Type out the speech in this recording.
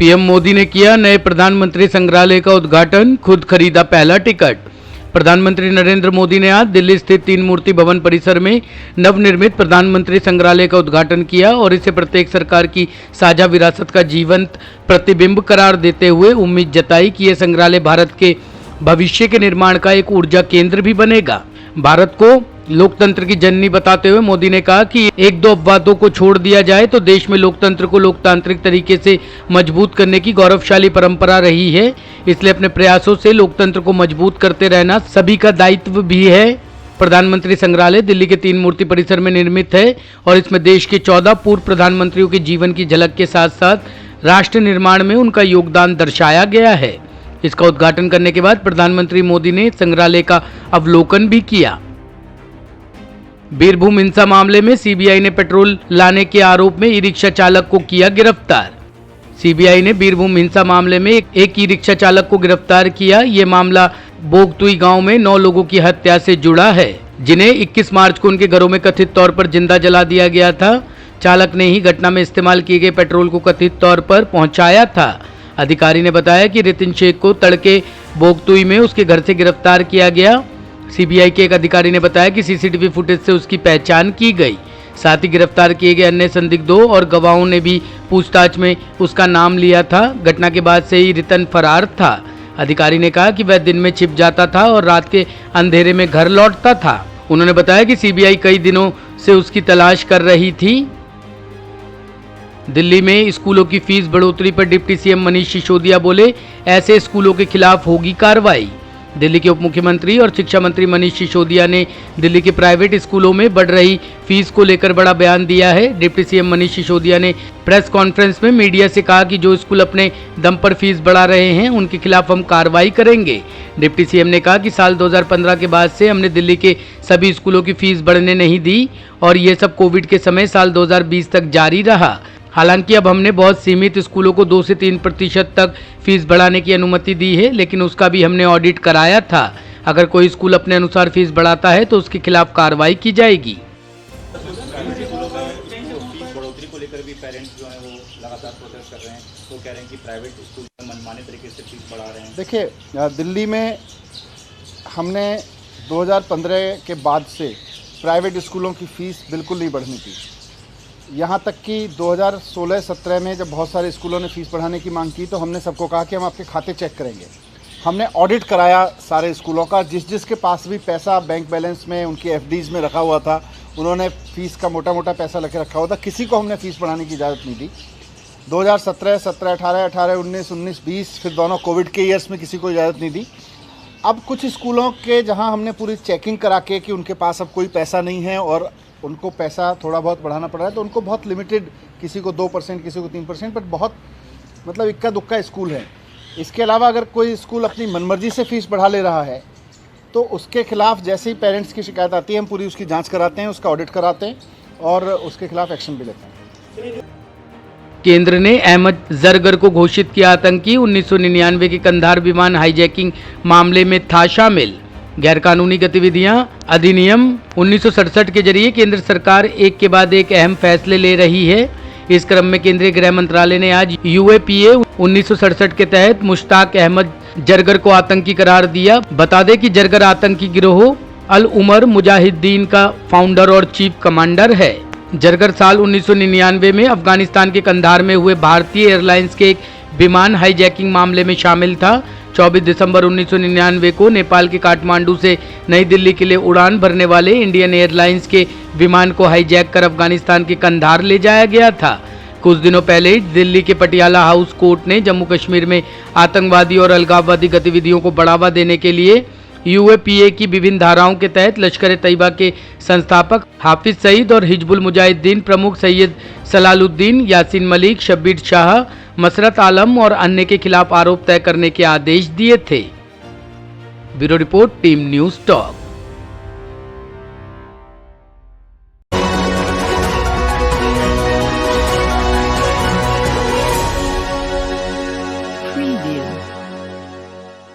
PM Modi ने किया नए प्रधानमंत्री संग्रहालय का उद्घाटन, खुद खरीदा पहला टिकट। प्रधानमंत्री नरेंद्र मोदी ने आज दिल्ली स्थित तीन मूर्ति भवन परिसर में नवनिर्मित प्रधानमंत्री संग्रहालय का उद्घाटन किया और इसे प्रत्येक सरकार की साझा विरासत का जीवंत प्रतिबिंब करार देते हुए उम्मीद जताई कि यह संग्रहालय भारत के भविष्य के निर्माण का एक ऊर्जा केंद्र भी बनेगा। भारत को लोकतंत्र की जननी बताते हुए मोदी ने कहा कि एक दो अपवादों को छोड़ दिया जाए तो देश में लोकतंत्र को लोकतांत्रिक तरीके से मजबूत करने की गौरवशाली परंपरा रही है, इसलिए अपने प्रयासों से लोकतंत्र को मजबूत करते रहना सभी का दायित्व भी है। प्रधानमंत्री संग्रहालय दिल्ली के तीन मूर्ति परिसर में निर्मित है और इसमें देश के 14 पूर्व प्रधानमंत्रियों के जीवन की झलक के साथ साथ राष्ट्र निर्माण में उनका योगदान दर्शाया गया है। इसका उद्घाटन करने के बाद प्रधानमंत्री मोदी ने संग्रहालय का अवलोकन भी किया। बीरभूम हिंसा मामले में सीबीआई ने पेट्रोल लाने के आरोप में ई रिक्शा चालक को किया गिरफ्तार। सीबीआई ने बीरभूम हिंसा मामले में एक ई रिक्शा चालक को गिरफ्तार किया। ये मामला बोगतुई गांव में 9 लोगों की हत्या से जुड़ा है, जिन्हें 21 मार्च को उनके घरों में कथित तौर पर जिंदा जला दिया गया था। चालक ने ही घटना में इस्तेमाल किए गए पेट्रोल को कथित तौर पर पहुंचाया था। अधिकारी ने बताया कि रितिन शेख को तड़के बोगतुई में उसके घर से गिरफ्तार किया गया। सीबीआई के एक अधिकारी ने बताया कि सीसीटीवी फुटेज से उसकी पहचान की गई। साथ ही गिरफ्तार किए गए अन्य संदिग्धों और गवाहों ने भी पूछताछ में उसका नाम लिया था। घटना के बाद से ही रितन फरार था। अधिकारी ने कहा कि वह दिन में छिप जाता था और रात के अंधेरे में घर लौटता था। उन्होंने बताया कि सीबीआई कई दिनों से उसकी तलाश कर रही थी। दिल्ली में स्कूलों की फीस बढ़ोतरी पर डिप्टी सीएम मनीष सिसोदिया बोले, ऐसे स्कूलों के खिलाफ होगी कार्रवाई। दिल्ली के उप मुख्यमंत्री और शिक्षा मंत्री मनीष सिसोदिया ने दिल्ली के प्राइवेट स्कूलों में बढ़ रही फीस को लेकर बड़ा बयान दिया है। डिप्टी सीएम मनीष सिसोदिया ने प्रेस कॉन्फ्रेंस में मीडिया से कहा कि जो स्कूल अपने दम पर फीस बढ़ा रहे हैं उनके खिलाफ हम कार्रवाई करेंगे। डिप्टी सीएम ने कहा कि साल 2015 के बाद से हमने दिल्ली के सभी स्कूलों की फीस बढ़ने नहीं दी और ये सब कोविड के समय साल 2020 तक जारी रहा। हालांकि अब हमने बहुत सीमित स्कूलों को 2 से 3% तक फीस बढ़ाने की अनुमति दी है, लेकिन उसका भी हमने ऑडिट कराया था। अगर कोई स्कूल अपने अनुसार फीस बढ़ाता है तो उसके खिलाफ कार्रवाई की जाएगी। फीस बढ़ोतरी को लेकर भी पेरेंट्स जो हैं वो लगातार प्रोटेस्ट कर रहे हैं। वो कह रहे हैं कि प्राइवेट स्कूल में मनमाने तरीके से फीस बढ़ा रहे हैं। देखिए, दिल्ली में हमने 2015 के बाद से प्राइवेट स्कूलों की फ़ीस बिल्कुल नहीं बढ़नी थी। यहाँ तक कि 2016-17 में जब बहुत सारे स्कूलों ने फ़ीस बढ़ाने की मांग की तो हमने सबको कहा कि हम आपके खाते चेक करेंगे। हमने ऑडिट कराया सारे स्कूलों का। जिसके पास भी पैसा बैंक बैलेंस में, उनकी एफडीज़ में रखा हुआ था, उन्होंने फ़ीस का मोटा मोटा पैसा लेके रखा हुआ था। किसी को हमने फ़ीस बढ़ाने की इजाज़त नहीं दी। 2017, 17, 18, 19, 20, फिर दोनों कोविड के ईयर्स में किसी को इजाज़त नहीं दी। अब कुछ स्कूलों के जहाँ हमने पूरी चेकिंग करा के कि उनके पास अब कोई पैसा नहीं है और उनको पैसा थोड़ा बहुत बढ़ाना पड़ रहा है, तो उनको बहुत लिमिटेड, किसी को 2%, किसी को 3%, बट बहुत मतलब इक्का दुक्का स्कूल है। इसके अलावा अगर कोई स्कूल अपनी मनमर्जी से फ़ीस बढ़ा ले रहा है तो उसके खिलाफ जैसे ही पेरेंट्स की शिकायत आती है हम पूरी उसकी जांच कराते हैं, उसका ऑडिट कराते हैं और उसके खिलाफ एक्शन भी लेते हैं। केंद्र ने अहमद जरगर को घोषित किया आतंकी। 1999 के कंधार विमान हाईजैकिंग मामले में था शामिल। गैरकानूनी गतिविधियां अधिनियम 1967 के जरिए केंद्र सरकार एक के बाद एक अहम फैसले ले रही है। इस क्रम में केंद्रीय गृह मंत्रालय ने आज यूएपीए 1967 के तहत मुश्ताक अहमद जरगर को आतंकी करार दिया। बता दें कि जरगर आतंकी गिरोह अल उमर मुजाहिदीन का फाउंडर और चीफ कमांडर है। जरगर साल 1999 में अफगानिस्तान के कंधार में हुए भारतीय एयरलाइंस के एक विमान हाईजैकिंग मामले में शामिल था। 24 दिसंबर 1999 को नेपाल के काठमांडू से नई दिल्ली के लिए उड़ान भरने वाले इंडियन एयरलाइंस के विमान को हाईजैक कर अफगानिस्तान के कंधार ले जाया गया था। कुछ दिनों पहले दिल्ली के पटियाला हाउस कोर्ट ने जम्मू कश्मीर में आतंकवादी और अलगाववादी गतिविधियों को बढ़ावा देने के लिए यूएपीए की विभिन्न धाराओं के तहत लश्कर ए तैयबा के संस्थापक हाफिज सईद और हिजबुल मुजाहिदीन प्रमुख सैयद सलालुद्दीन, यासीन मलिक, शब्बीर शाह, मसरत आलम और अन्य के खिलाफ आरोप तय करने के आदेश दिए थे। Bureau report, team news talk.